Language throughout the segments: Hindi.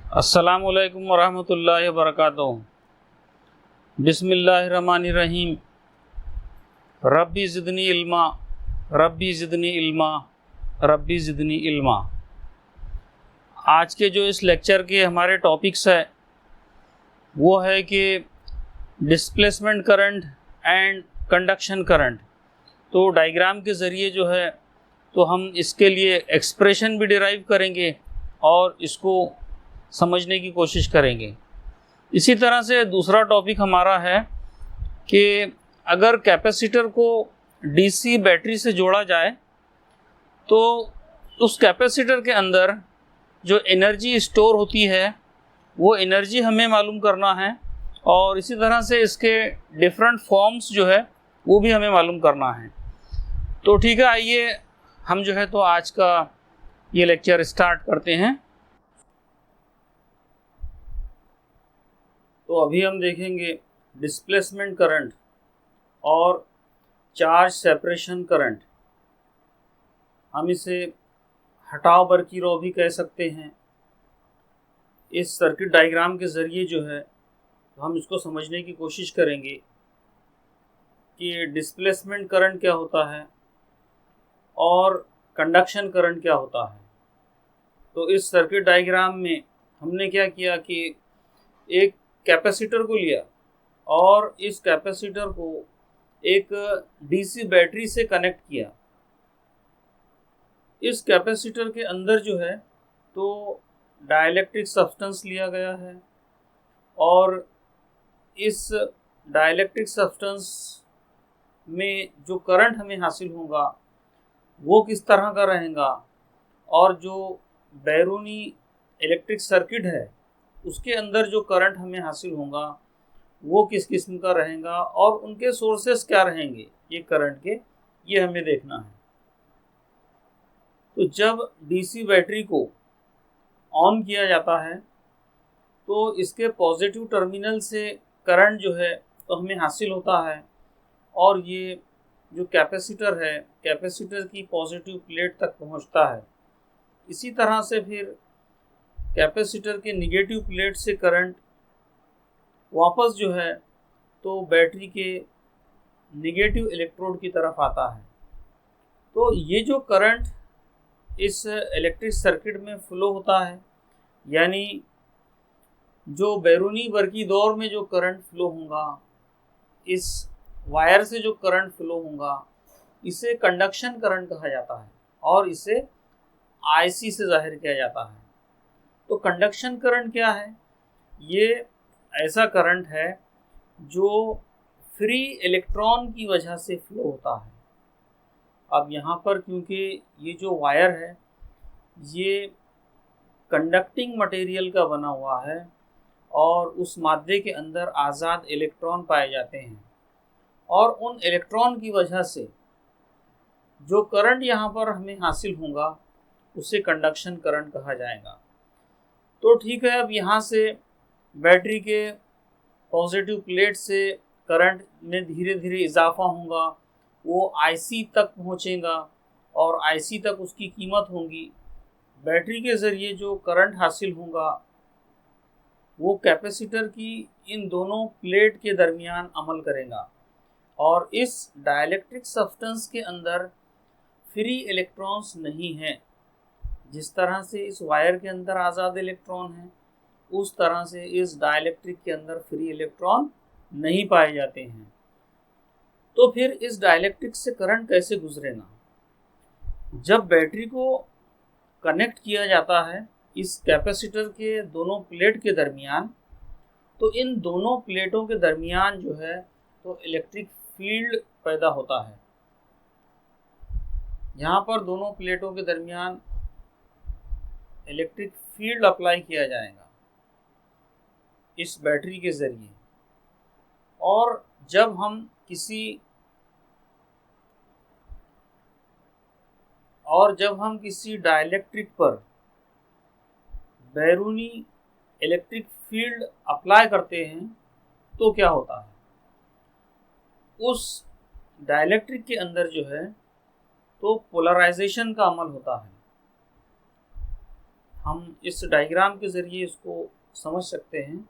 अस्सलामुअलैकुम वरहमतुल्लाहि वबरकातुहू। बिस्मिल्लाहिर्रहमानिर्रहीम। रब्बी ज़िदनी इल्मा, रब्बी ज़िदनी इल्मा, रब्बी ज़िदनी इल्मा। आज के जो इस लेक्चर के हमारे टॉपिक्स है वो है कि displacement current and conduction current. तो डायग्राम के ज़रिए जो है तो हम इसके लिए एक्सप्रेशन भी डिराइव करेंगे और इसको समझने की कोशिश करेंगे। इसी तरह से दूसरा टॉपिक हमारा है कि अगर कैपेसिटर को डीसी बैटरी से जोड़ा जाए तो उस कैपेसिटर के अंदर जो एनर्जी स्टोर होती है वो एनर्जी हमें मालूम करना है, और इसी तरह से इसके डिफरेंट फॉर्म्स जो है वो भी हमें मालूम करना है। तो ठीक है, आइए हम जो है तो आज का ये लेक्चर स्टार्ट करते हैं। तो अभी हम देखेंगे डिस्प्लेसमेंट करंट और चार्ज सेपरेशन करंट। हम इसे हटाव बरकी रो भी कह सकते हैं। इस सर्किट डायग्राम के ज़रिए जो है तो हम इसको समझने की कोशिश करेंगे कि डिस्प्लेसमेंट करंट क्या होता है और कंडक्शन करंट क्या होता है। तो इस सर्किट डायग्राम में हमने क्या किया कि एक कैपेसिटर को लिया और इस कैपेसिटर को एक डीसी बैटरी से कनेक्ट किया। इस कैपेसिटर के अंदर जो है तो डाइलेक्ट्रिक सब्सटेंस लिया गया है, और इस डाइलेक्ट्रिक सब्सटेंस में जो करंट हमें हासिल होगा वो किस तरह का रहेगा, और जो बैरूनी इलेक्ट्रिक सर्किट है उसके अंदर जो करंट हमें हासिल होगा वो किस किस्म का रहेगा, और उनके सोर्सेस क्या रहेंगे ये करंट के, ये हमें देखना है। तो जब डीसी बैटरी को ऑन किया जाता है तो इसके पॉजिटिव टर्मिनल से करंट जो है तो हमें हासिल होता है, और ये जो कैपेसिटर है कैपेसिटर की पॉजिटिव प्लेट तक पहुंचता है। इसी तरह से फिर कैपेसिटर के निगेटिव प्लेट से करंट वापस जो है तो बैटरी के निगेटिव इलेक्ट्रोड की तरफ आता है। तो ये जो करंट इस इलेक्ट्रिक सर्किट में फ्लो होता है, यानी जो बैरूनी बरकी दौर में जो करंट फ्लो होगा, इस वायर से जो करंट फ्लो होगा, इसे कंडक्शन करंट कहा जाता है और इसे आईसी से जाहिर किया जाता है। तो कंडक्शन करंट क्या है? ये ऐसा करंट है जो फ्री इलेक्ट्रॉन की वजह से फ्लो होता है। अब यहाँ पर क्योंकि ये जो वायर है ये कंडक्टिंग मटेरियल का बना हुआ है और उस मादे के अंदर आज़ाद इलेक्ट्रॉन पाए जाते हैं, और उन इलेक्ट्रॉन की वजह से जो करंट यहाँ पर हमें हासिल होगा उसे कंडक्शन करंट कहा जाएगा। तो ठीक है, अब यहाँ से बैटरी के पॉजिटिव प्लेट से करंट में धीरे धीरे इजाफा होगा, वो आईसी तक पहुँचेगा और आईसी तक उसकी कीमत होगी। बैटरी के ज़रिए जो करंट हासिल होगा वो कैपेसिटर की इन दोनों प्लेट के दरमियान अमल करेगा, और इस डाइलेक्ट्रिक सब्सटेंस के अंदर फ्री इलेक्ट्रॉन्स नहीं हैं। जिस तरह से इस वायर के अंदर आज़ाद इलेक्ट्रॉन हैं उस तरह से इस डाइलेक्ट्रिक के अंदर फ्री इलेक्ट्रॉन नहीं पाए जाते हैं। तो फिर इस डाइलेक्ट्रिक से करंट कैसे गुजरेगा? जब बैटरी को कनेक्ट किया जाता है इस कैपेसिटर के दोनों प्लेट के दरमियान, तो इन दोनों प्लेटों के दरमियान जो है तो इलेक्ट्रिक फील्ड पैदा होता है। यहाँ पर दोनों प्लेटों के दरमियान इलेक्ट्रिक फील्ड अप्लाई किया जाएगा इस बैटरी के ज़रिए, और जब हम किसी डाइलेक्ट्रिक पर बैरूनी इलेक्ट्रिक फील्ड अप्लाई करते हैं तो क्या होता है? उस डाइलेक्ट्रिक के अंदर जो है तो पोलराइजेशन का अमल होता है। हम इस डायग्राम के ज़रिए इसको समझ सकते हैं।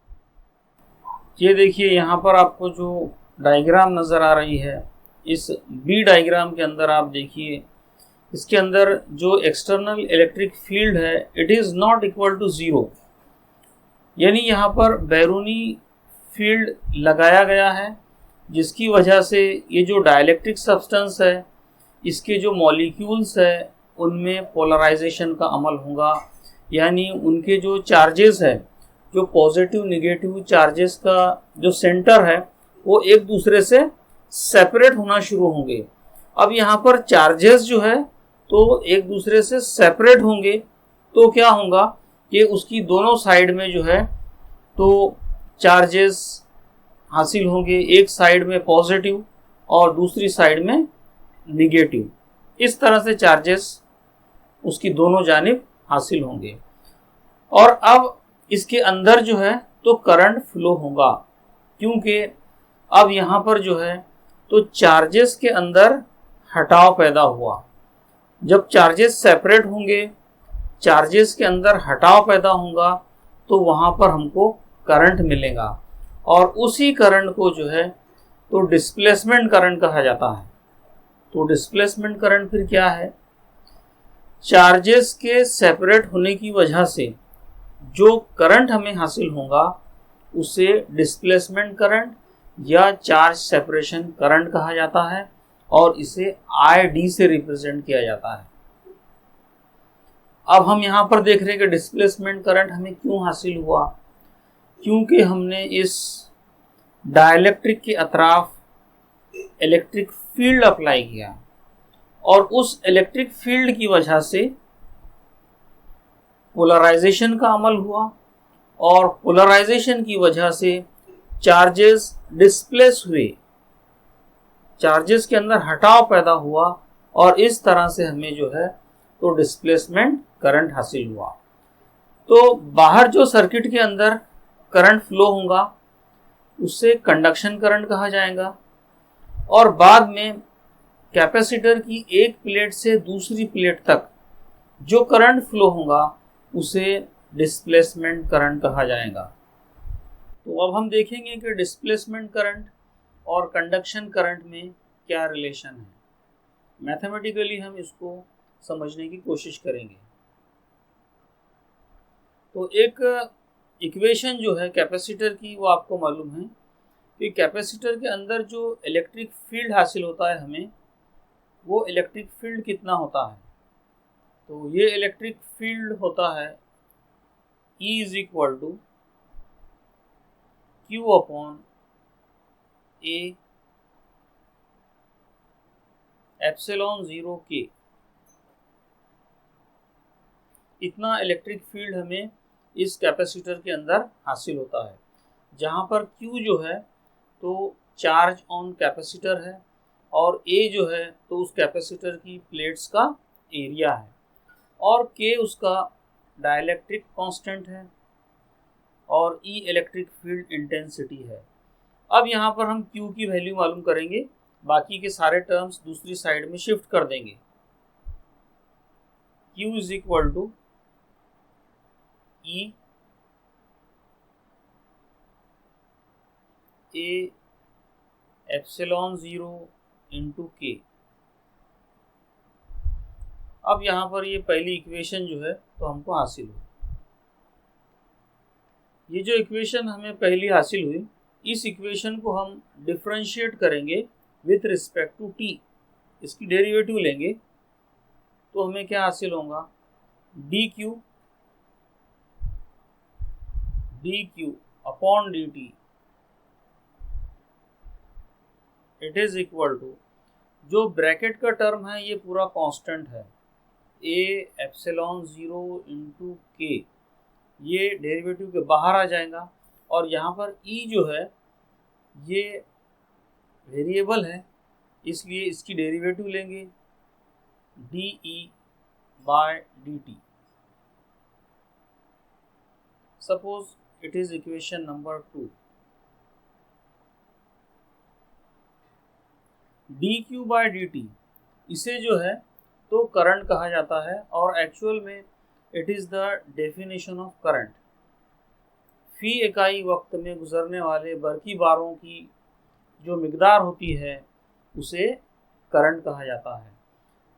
ये देखिए यहाँ पर आपको जो डायग्राम नज़र आ रही है, इस बी डायग्राम के अंदर आप देखिए, इसके अंदर जो एक्सटर्नल इलेक्ट्रिक फील्ड है it is not equal to zero, यानी यहाँ पर बैरूनी फील्ड लगाया गया है, जिसकी वजह से ये जो डाइलेक्ट्रिक सब्सटेंस है इसके जो मॉलिक्यूल्स है उनमें पोलराइजेशन का अमल होगा, यानी उनके जो चार्जेस है, जो पॉजिटिव निगेटिव चार्जेस का जो सेंटर है वो एक दूसरे से सेपरेट होना शुरू होंगे। अब यहाँ पर चार्जेस जो है तो एक दूसरे से सेपरेट होंगे, तो क्या होगा कि उसकी दोनों साइड में जो है तो चार्जेस हासिल होंगे, एक साइड में पॉजिटिव और दूसरी साइड में निगेटिव। इस तरह से चार्जेस उसकी दोनों जानिब हासिल होंगे। और अब इसके अंदर जो है तो करंट फ्लो होगा, क्योंकि अब यहाँ पर जो है तो चार्जेस के अंदर हटाव पैदा हुआ। जब चार्जेस सेपरेट होंगे, चार्जेस के अंदर हटाव पैदा होगा, तो वहाँ पर हमको करंट मिलेगा, और उसी करंट को जो है तो डिस्प्लेसमेंट करंट कहा जाता है। तो डिस्प्लेसमेंट करंट फिर क्या है? चार्जेस के सेपरेट होने की वजह से जो करंट हमें हासिल होगा उसे डिस्प्लेसमेंट करंट या चार्ज सेपरेशन करंट कहा जाता है, और इसे ID से रिप्रेजेंट किया जाता है। अब हम यहाँ पर देख रहे हैं कि डिस्प्लेसमेंट करंट हमें क्यों हासिल हुआ, क्योंकि हमने इस डाइलेक्ट्रिक के अतराफ इलेक्ट्रिक फील्ड अप्लाई किया, और उस इलेक्ट्रिक फील्ड की वजह से पोलराइजेशन का अमल हुआ, और पोलराइजेशन की वजह से चार्जेस डिस्प्लेस हुए, चार्जेस के अंदर हटाव पैदा हुआ, और इस तरह से हमें जो है तो डिस्प्लेसमेंट करंट हासिल हुआ। तो बाहर जो सर्किट के अंदर करंट फ्लो होगा उससे कंडक्शन करंट कहा जाएगा, और बाद में कैपेसिटर की एक प्लेट से दूसरी प्लेट तक जो करंट फ्लो होगा उसे डिस्प्लेसमेंट करंट कहा जाएगा। तो अब हम देखेंगे कि डिस्प्लेसमेंट करंट और कंडक्शन करंट में क्या रिलेशन है। मैथमेटिकली हम इसको समझने की कोशिश करेंगे। तो एक इक्वेशन जो है कैपेसिटर की वो आपको मालूम है कि कैपेसिटर के अंदर जो इलेक्ट्रिक फील्ड हासिल होता है हमें, वो इलेक्ट्रिक फील्ड कितना होता है। तो ये इलेक्ट्रिक फील्ड होता है E is equal to Q upon A epsilon 0 K। इतना इलेक्ट्रिक फील्ड हमें इस कैपेसिटर के अंदर हासिल होता है, जहाँ पर Q जो है तो चार्ज ऑन कैपेसिटर है, और A जो है तो उस कैपेसिटर की प्लेट्स का एरिया है, और K उसका डाइलेक्ट्रिक कांस्टेंट है, और E इलेक्ट्रिक फील्ड इंटेंसिटी है। अब यहाँ पर हम Q की वैल्यू मालूम करेंगे, बाकी के सारे टर्म्स दूसरी साइड में शिफ्ट कर देंगे। Q is equal to E A epsilon 0 into K। अब यहाँ पर ये पहली इक्वेशन जो है तो हमको हासिल हुई। ये जो इक्वेशन हमें पहली हासिल हुई, इस इक्वेशन को हम डिफरेंशिएट करेंगे विथ रिस्पेक्ट टू t, इसकी डेरिवेटिव लेंगे तो हमें क्या हासिल होगा, dq upon dt it is equal to, जो ब्रैकेट का टर्म है ये पूरा कांस्टेंट है, a एप्सिलॉन 0 इंटू K, ये डेरिवेटिव के बाहर आ जाएगा, और यहाँ पर E जो है ये वेरिएबल है, इसलिए इसकी डेरिवेटिव लेंगे dE by dt। Suppose it is equation number 2। dq by dt, इसे जो है तो करंट कहा जाता है, और एक्चुअल में it is the definition of current. फी इकाई वक्त में गुजरने वाले बरकी बारों की जो मिकदार होती है उसे करंट कहा जाता है।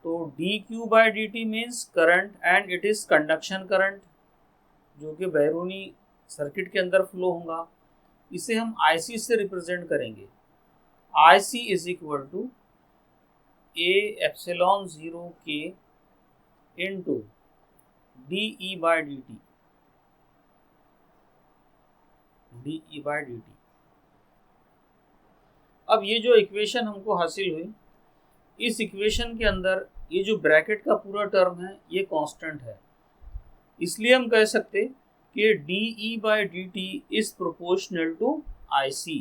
तो D Q by D T means current and it is conduction current, जो कि बैरूनी सर्किट के अंदर फ्लो होगा। इसे हम IC से रिप्रेजेंट करेंगे। IC is equal to A epsilon 0 के into D E by D T, D E by D T. अब ये जो इक्वेशन हमको हासिल हुई, इस इक्वेशन के अंदर ये जो ब्रैकेट का पूरा टर्म है ये कांस्टेंट है, इसलिए हम कह सकते कि D E by D T is proportional to IC।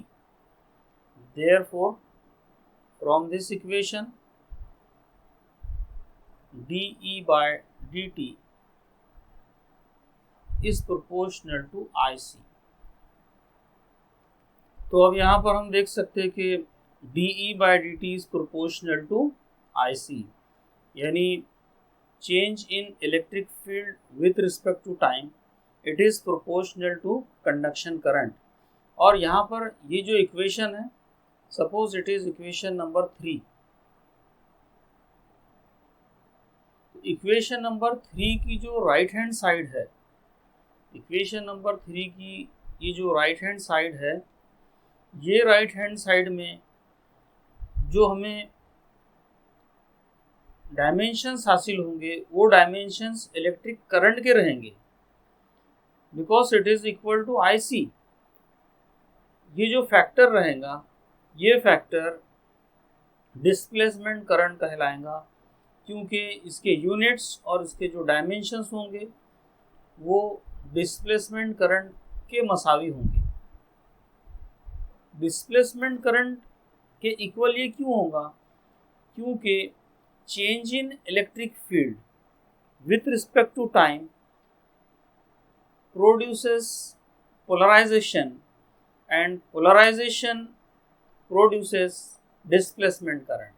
Therefore from this equation D E by D T is proportional to IC। तो अब यहाँ पर हम देख सकते हैं कि D E by D T is proportional to IC, यानी change in electric field with respect to time it is proportional to conduction current. और यहाँ पर ये जो इक्वेशन है, suppose it is equation number 3। Equation number 3 की जो राइट हैंड साइड है, इक्वेशन नंबर 3 की ये जो राइट हैंड साइड है, ये राइट हैंड साइड में जो हमें डायमेंशंस हासिल होंगे वो डायमेंशंस इलेक्ट्रिक करंट के रहेंगे, because it is equal to IC। ये जो फैक्टर रहेगा ये फैक्टर डिस्प्लेसमेंट करंट कहलाएगा, क्योंकि इसके यूनिट्स और इसके जो डायमेंशंस होंगे वो डिस्प्लेसमेंट करंट के मसावी होंगे। डिस्प्लेसमेंट करंट के इक्वल ये क्यों होगा? क्योंकि change in electric field with respect to time produces polarisation and polarisation produces displacement current.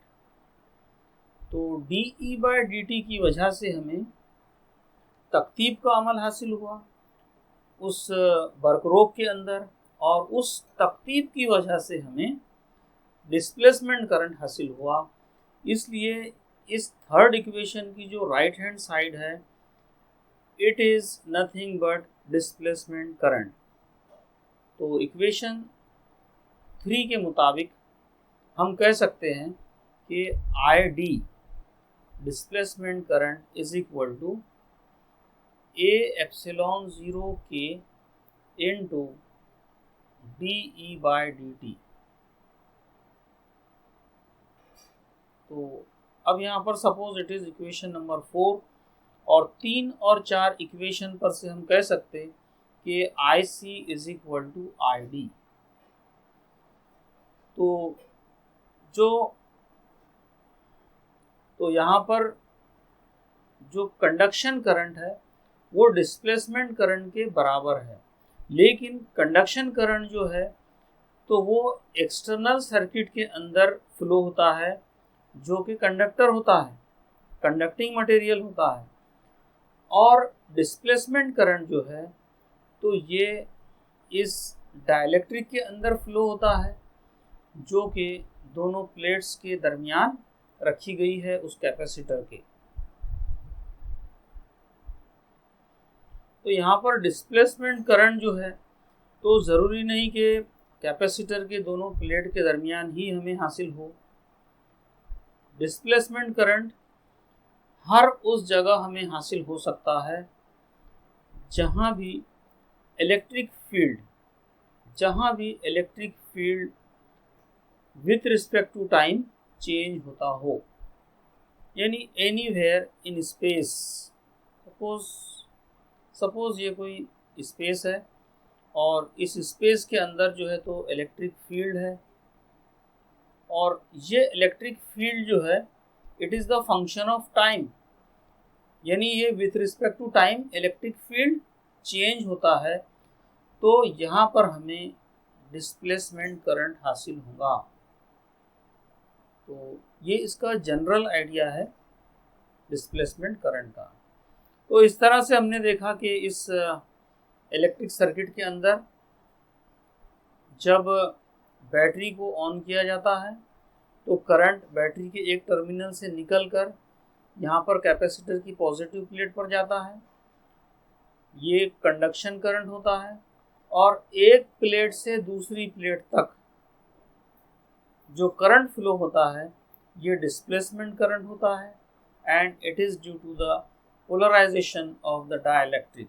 तो D E by D T की वजह से हमें तकतीब का अमल हासिल हुआ उस बरकरोक के अंदर, और उस तकतीब की वजह से हमें डिस्प्लेसमेंट करंट हासिल हुआ। इसलिए इस थर्ड इक्वेशन की जो राइट हैंड साइड है it is nothing but displacement current. तो इक्वेशन 3 के मुताबिक हम कह सकते हैं कि ID displacement current is equal to A epsilon 0 के into D E by D T. तो अब यहाँ पर suppose it is equation number 4, और 3 और 4 इक्वेशन पर से हम कह सकते कि IC is equal to ID। तो यहाँ पर जो कंडक्शन करंट है वो डिस्प्लेसमेंट करंट के बराबर है, लेकिन कंडक्शन करंट जो है तो वो एक्सटर्नल सर्किट के अंदर फ्लो होता है, जो कि कंडक्टर होता है, कंडक्टिंग मटेरियल होता है। और डिस्प्लेसमेंट करंट जो है तो ये इस डाइलेक्ट्रिक के अंदर फ्लो होता है, जो कि दोनों प्लेट्स के दरमियान रखी गई है उस कैपेसिटर के। तो यहाँ पर डिस्प्लेसमेंट करंट जो है तो ज़रूरी नहीं कि कैपेसिटर के दोनों प्लेट के दरमियान ही हमें हासिल हो। डिस्प्लेसमेंट करंट हर उस जगह हमें हासिल हो सकता है जहाँ भी electric field with respect to time change होता हो, यानी एनीवेयर इन स्पेस। सपोज ये कोई स्पेस है और इस स्पेस के अंदर जो है तो इलेक्ट्रिक फील्ड है, और ये इलेक्ट्रिक फील्ड जो है it is the function of time, यानी ये with respect to time electric field change होता है। तो यहाँ पर हमें डिस्प्लेसमेंट करंट हासिल होगा। तो ये इसका जनरल आइडिया है डिस्प्लेसमेंट करंट का। तो इस तरह से हमने देखा कि इस इलेक्ट्रिक सर्किट के अंदर जब बैटरी को ऑन किया जाता है तो करंट बैटरी के एक टर्मिनल से निकलकर यहाँ पर कैपेसिटर की पॉजिटिव प्लेट पर जाता है। ये कंडक्शन करंट होता है और एक प्लेट से दूसरी प्लेट तक जो करंट फ्लो होता है ये डिस्प्लेसमेंट करंट होता है and it is due to the polarisation of the dielectric,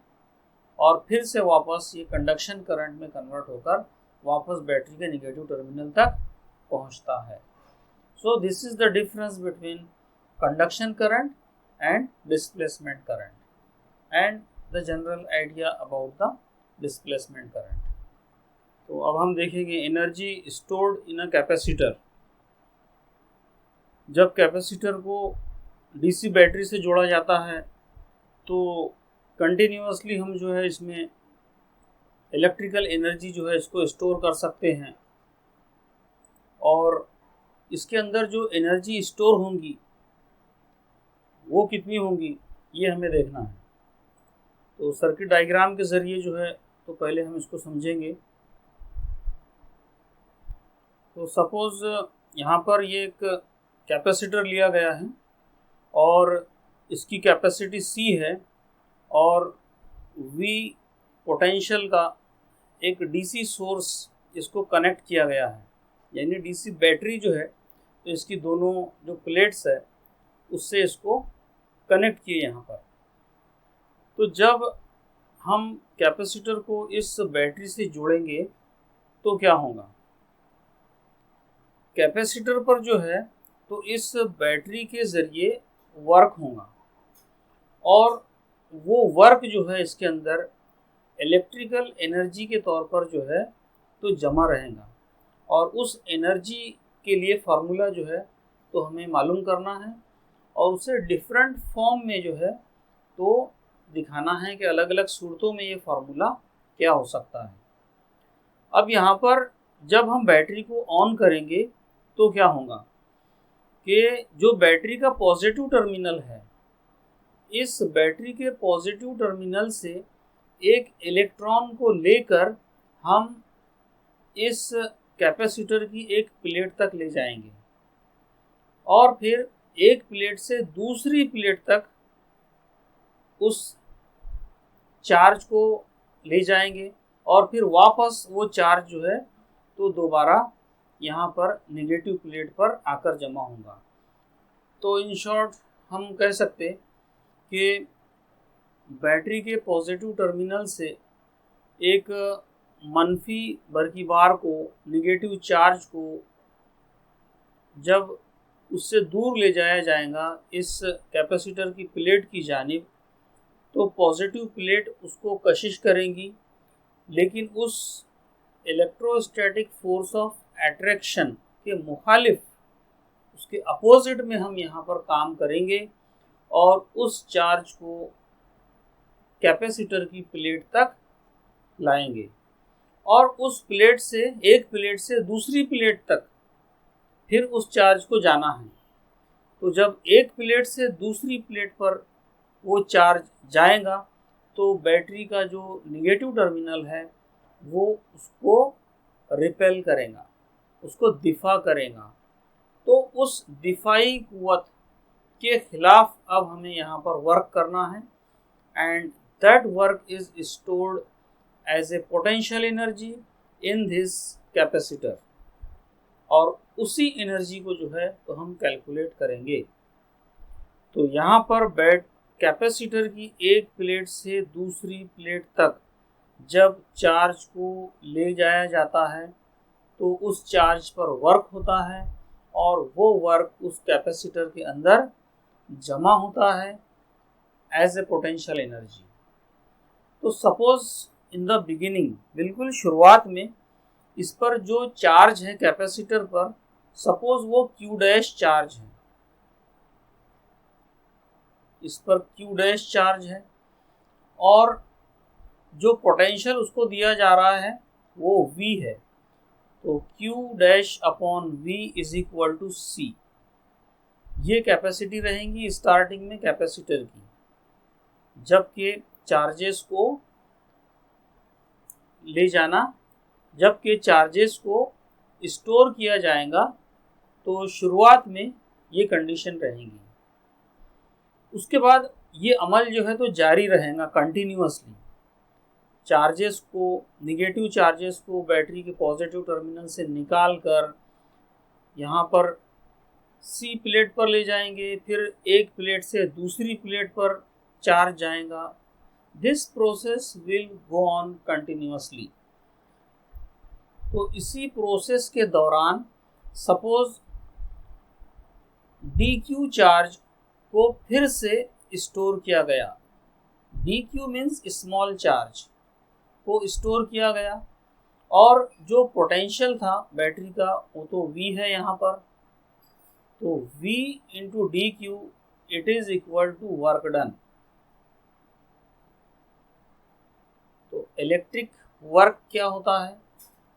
और फिर से वापस ये कंडक्शन करंट में कन्वर्ट होकर वापस बैटरी के नेगेटिव टर्मिनल तक पहुंचता है। So this is the difference between conduction current and displacement current and the general idea about the displacement current. तो अब हम देखेंगे energy stored in a capacitor. जब कैपेसिटर को डीसी बैटरी से जोड़ा जाता है तो कंटिन्यूअसली हम जो है इसमें इलेक्ट्रिकल एनर्जी जो है इसको स्टोर कर सकते हैं, और इसके अंदर जो एनर्जी स्टोर होंगी वो कितनी होंगी ये हमें देखना है। तो सर्किट डायग्राम के ज़रिए जो है तो पहले हम इसको समझेंगे। तो सपोज़ यहाँ पर ये एक कैपेसिटर लिया गया है और इसकी कैपेसिटी C है और V पोटेंशियल का एक डीसी सोर्स इसको कनेक्ट किया गया है, यानी डीसी बैटरी जो है तो इसकी दोनों जो प्लेट्स है उससे इसको कनेक्ट किए यहाँ पर। तो जब हम कैपेसिटर को इस बैटरी से जोड़ेंगे तो क्या होगा, कैपेसिटर पर जो है तो इस बैटरी के ज़रिए वर्क होगा और वो वर्क जो है इसके अंदर इलेक्ट्रिकल एनर्जी के तौर पर जो है तो जमा रहेगा, और उस एनर्जी के लिए फार्मूला जो है तो हमें मालूम करना है और उसे डिफरेंट फॉर्म में जो है तो दिखाना है कि अलग अलग सूरतों में ये फार्मूला क्या हो सकता है। अब यहाँ पर जब हम बैटरी को ऑन करेंगे तो क्या होगा कि जो बैटरी का पॉजिटिव टर्मिनल है, इस बैटरी के पॉजिटिव टर्मिनल से एक इलेक्ट्रॉन को लेकर हम इस कैपेसिटर की एक प्लेट तक ले जाएंगे और फिर एक प्लेट से दूसरी प्लेट तक उस चार्ज को ले जाएंगे और फिर वापस वो चार्ज जो है तो दोबारा यहाँ पर नेगेटिव प्लेट पर आकर जमा होगा। तो इन शॉर्ट हम कह सकते कि बैटरी के पॉजिटिव टर्मिनल से एक मनफी बरकीबार को, नेगेटिव चार्ज को जब उससे दूर ले जाया जाएगा इस कैपेसिटर की प्लेट की जानिब, तो पॉजिटिव प्लेट उसको कशिश करेंगी, लेकिन उस इलेक्ट्रोस्टैटिक फोर्स ऑफ अट्रैक्शन के मुखालिफ, उसके अपोजिट में हम यहाँ पर काम करेंगे और उस चार्ज को कैपेसिटर की प्लेट तक लाएंगे और उस प्लेट से, एक प्लेट से दूसरी प्लेट तक फिर उस चार्ज को जाना है। तो जब एक प्लेट से दूसरी प्लेट पर वो चार्ज जाएगा तो बैटरी का जो नेगेटिव टर्मिनल है वो उसको रिपेल करेगा, उसको दिफा करेगा। तो उस दिफाई कुव्वत के खिलाफ अब हमें यहाँ पर वर्क करना है and that work is stored as a potential energy in this capacitor, और उसी एनर्जी को जो है तो हम कैलकुलेट करेंगे। तो यहाँ पर कैपेसिटर की एक प्लेट से दूसरी प्लेट तक जब चार्ज को ले जाया जाता है तो उस चार्ज पर वर्क होता है और वो वर्क उस कैपेसिटर के अंदर जमा होता है एज ए पोटेंशियल एनर्जी। तो सपोज इन द बिगिनिंग, बिल्कुल शुरुआत में इस पर जो चार्ज है कैपेसिटर पर, सपोज वो Q डैश चार्ज है, इस पर Q डैश चार्ज है और जो पोटेंशियल उसको दिया जा रहा है वो V है। तो Q dash upon V is equal to C, ये कैपेसिटी रहेंगी स्टार्टिंग में कैपेसिटर की। जबकि चार्जेस को ले जाना, जबकि चार्जेस को स्टोर किया जाएगा, तो शुरुआत में ये कंडीशन रहेंगी। उसके बाद ये अमल जो है तो जारी रहेगा कंटिन्यूअसली। चार्जेस को, निगेटिव चार्जेस को बैटरी के पॉजिटिव टर्मिनल से निकाल कर यहाँ पर सी प्लेट पर ले जाएंगे, फिर एक प्लेट से दूसरी प्लेट पर चार्ज जाएगा। This process will go on continuously. तो इसी प्रोसेस के दौरान सपोज DQ चार्ज को फिर से स्टोर किया गया, DQ मीन्स स्मॉल चार्ज को स्टोर किया गया, और जो पोटेंशियल था बैटरी का वो तो V है यहाँ पर, तो V into DQ it is equal to work done. तो इलेक्ट्रिक वर्क क्या होता है,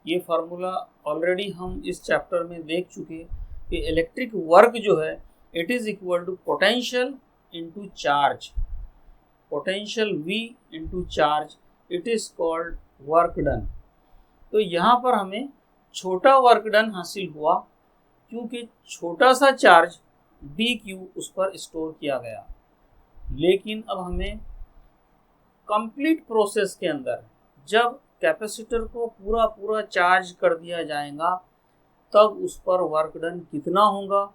ये फार्मूला ऑलरेडी हम इस चैप्टर में देख चुके कि इलेक्ट्रिक वर्क जो है it is equal to potential into charge, potential V into charge, it is called work done. तो यहाँ पर हमें छोटा वर्क डन हासिल हुआ क्योंकि छोटा सा चार्ज DQ उस पर स्टोर किया गया। लेकिन अब हमें कंप्लीट प्रोसेस के अंदर जब कैपेसिटर को पूरा चार्ज कर दिया जाएगा तब उस पर वर्क डन कितना होगा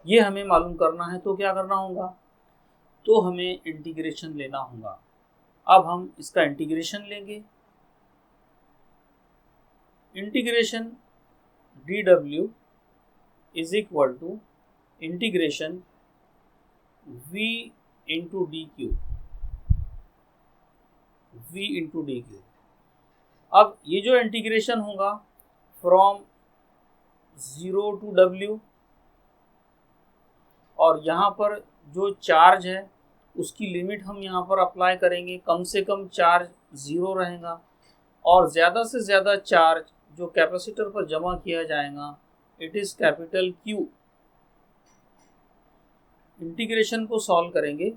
ये हमें मालूम करना है। तो क्या करना होगा, तो हमें इंटीग्रेशन लेना होगा। अब हम इसका इंटीग्रेशन लेंगे। Integration dW is equal to integration V into DQ, V into DQ। अब ये जो इंटीग्रेशन होगा फ्रॉम 0 टू W, और यहाँ पर जो चार्ज है उसकी लिमिट हम यहाँ पर अप्लाई करेंगे। कम से कम चार्ज 0 रहेगा और ज़्यादा से ज़्यादा चार्ज जो कैपेसिटर पर जमा किया जाएगा it is capital Q। Integration को सॉल्व करेंगे।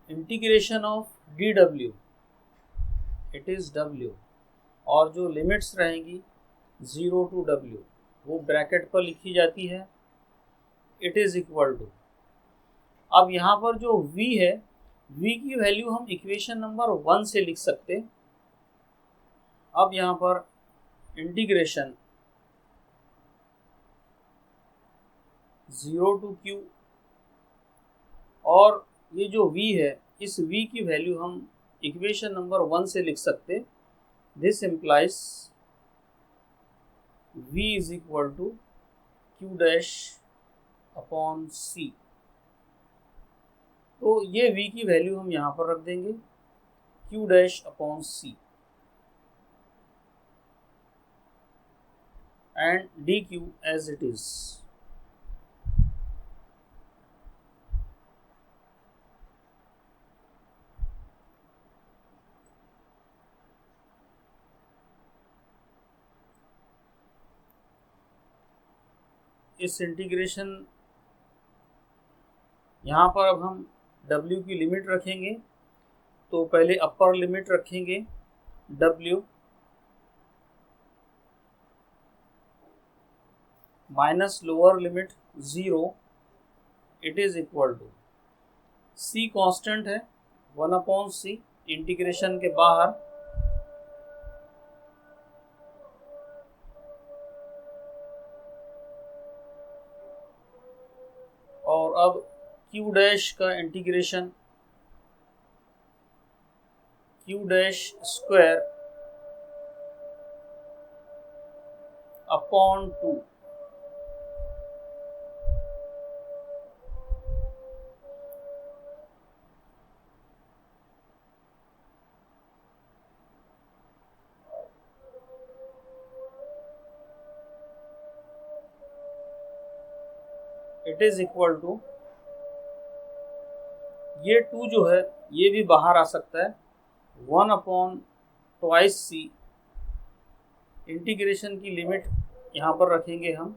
Integration of dW it is W, और जो लिमिट्स रहेंगी 0 टू W वो ब्रैकेट पर लिखी जाती है, इट इज़ इक्वल टू। अब यहाँ पर जो V है, V की वैल्यू हम इक्वेशन नंबर 1 से लिख सकते। अब यहाँ पर इंटीग्रेशन 0 टू Q, और ये जो V है इस V की वैल्यू हम इक्वेशन नंबर 1 से लिख सकते। This implies V is equal to Q dash upon C। तो ये V की वैल्यू हम यहाँ पर रख देंगे, Q dash upon C, and DQ as it is. इस इंटीग्रेशन यहाँ पर अब हम W की लिमिट रखेंगे। तो पहले अपर लिमिट रखेंगे W minus lower limit 0, it is equal to C constant है 1/C इंटीग्रेशन के बाहर, और अब Q डैश का integration Q dash square upon 2, it is equal to, ये 2 जो है ये भी बाहर आ सकता है, 1/2C इंटीग्रेशन की लिमिट यहाँ पर रखेंगे हम,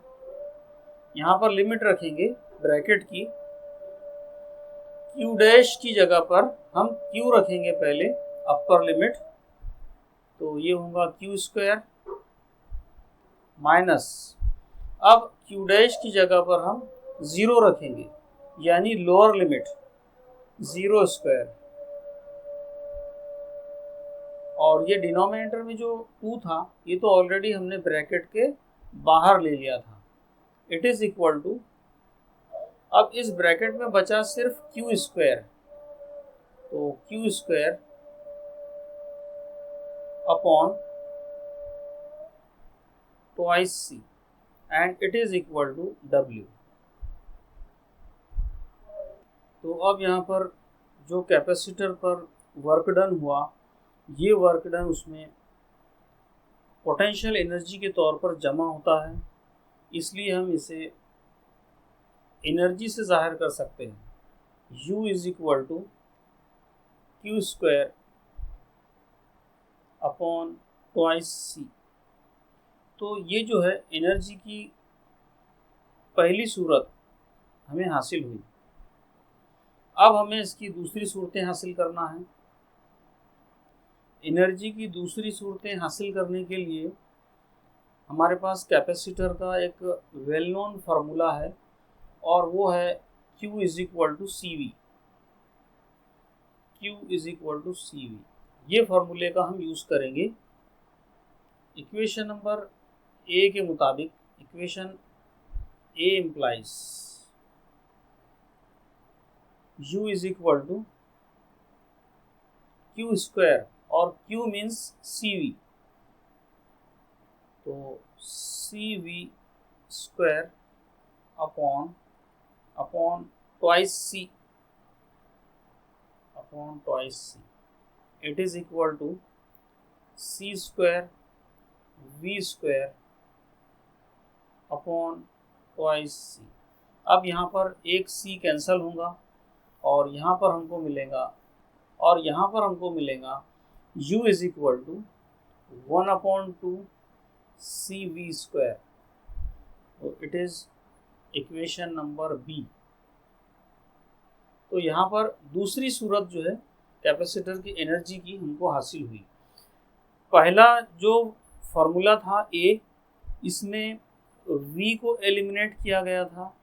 यहाँ पर लिमिट रखेंगे ब्रैकेट की क्यू डैश की जगह पर हम क्यू रखेंगे पहले, अपर लिमिट, तो ये होगा क्यू स्क्वायर माइनस, अब क्यू डैश की जगह पर हम 0 रखेंगे, यानी लोअर लिमिट 0 स्क्वायर, और ये डिनोमिनेटर में जो 2 था ये तो ऑलरेडी हमने ब्रैकेट के बाहर ले लिया था। इट इज इक्वल टू, अब इस ब्रैकेट में बचा सिर्फ क्यू स्क्वायर, तो Q square upon twice C and it is equal to W. तो अब यहाँ पर जो कैपेसिटर पर वर्क डन हुआ, ये वर्क डन उसमें पोटेंशियल एनर्जी के तौर पर जमा होता है, इसलिए हम इसे एनर्जी से जाहिर कर सकते हैं। U is equal to Q square upon twice C. तो ये जो है एनर्जी की पहली सूरत हमें हासिल हुई। अब हमें इसकी दूसरी सूरतें हासिल करना है। एनर्जी की दूसरी सूरतें हासिल करने के लिए हमारे पास कैपेसिटर का एक वेल नोन फार्मूला है, और वो है Q is equal to C V. Q is equal to C V, ये फार्मूले का हम यूज़ करेंगे। इक्वेशन नंबर ए के मुताबिक, equation A implies U is equal to Q square, और Q मीन्स सी वी, तो C V square upon twice C, upon twice C, it is equal to C square V square upon twice C. अब यहाँ पर एक सी कैंसिल होगा, और यहाँ पर हमको मिलेगा, और यहाँ पर हमको मिलेगा U is equal to 1/2 C V square. तो it is equation number B. तो यहाँ पर दूसरी सूरत जो है कैपेसिटर की एनर्जी की हमको हासिल हुई। पहला जो फार्मूला था ए, इसमें V को एलिमिनेट किया गया था,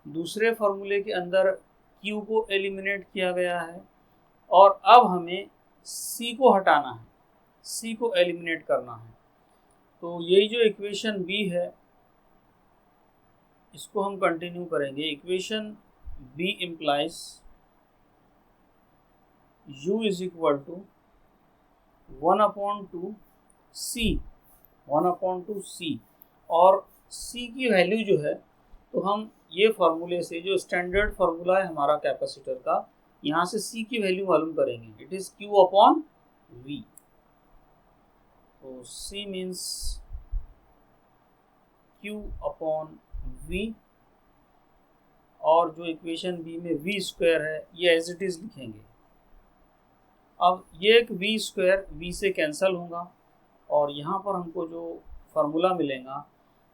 दूसरे फार्मूले के अंदर Q को एलिमिनेट किया गया है, और अब हमें C को हटाना है, C को एलिमिनेट करना है। तो यही जो इक्वेशन बी है, इसको हम कंटिन्यू करेंगे। Equation B implies U is equal to 1/2 C, और C की वैल्यू जो है, तो हम ये फार्मूले से, जो स्टैंडर्ड फार्मूला है हमारा कैपेसिटर का, यहाँ से C की वैल्यू मालूम करेंगे। It is Q upon V। तो C means Q upon V, और जो इक्वेशन बी में V स्क्वायर है ये एज इट इज लिखेंगे। अब ये एक V स्क्वायर V से कैंसिल होगा, और यहाँ पर हमको जो फार्मूला मिलेगा,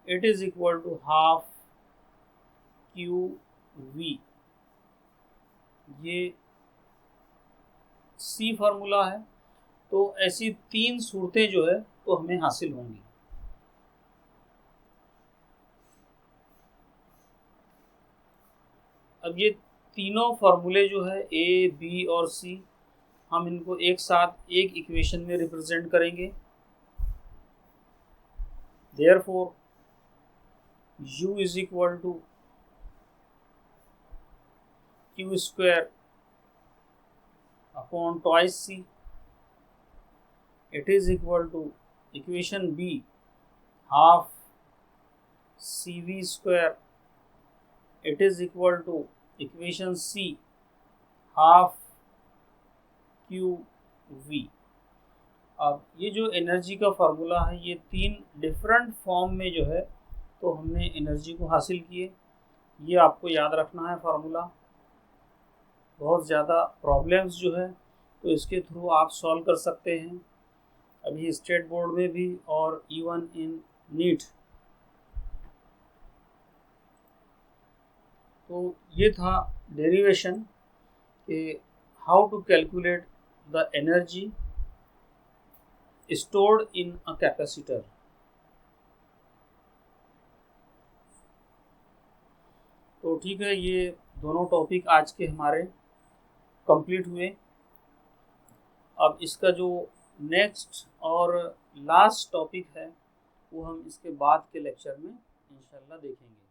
it is equal to half Q V. ये C फार्मूला है। तो ऐसी 3 सूरतें जो है तो हमें हासिल होंगी। अब ये तीनों फार्मूले जो है ए, बी और सी, हम इनको एक साथ एक इक्वेशन में रिप्रेजेंट करेंगे। Therefore, U is equal to Q square upon twice C. It is equal to equation B, half CV square. It is equal to equation C, half QV. अब ये जो एनर्जी का फार्मूला है, ये 3 डिफरेंट फॉर्म में जो है तो हमने एनर्जी को हासिल किए। ये आपको याद रखना है फार्मूला। बहुत ज़्यादा प्रॉब्लम्स जो है तो इसके थ्रू आप सॉल्व कर सकते हैं, अभी स्टेट बोर्ड में भी और इवन इन नीट। तो ये था डेरिवेशन। कि how to calculate the energy stored in a capacitor. तो ठीक है, ये दोनों टॉपिक आज के हमारे कंप्लीट हुए। अब इसका जो नेक्स्ट और लास्ट टॉपिक है वो हम इसके बाद के लेक्चर में इंशाल्लाह देखेंगे।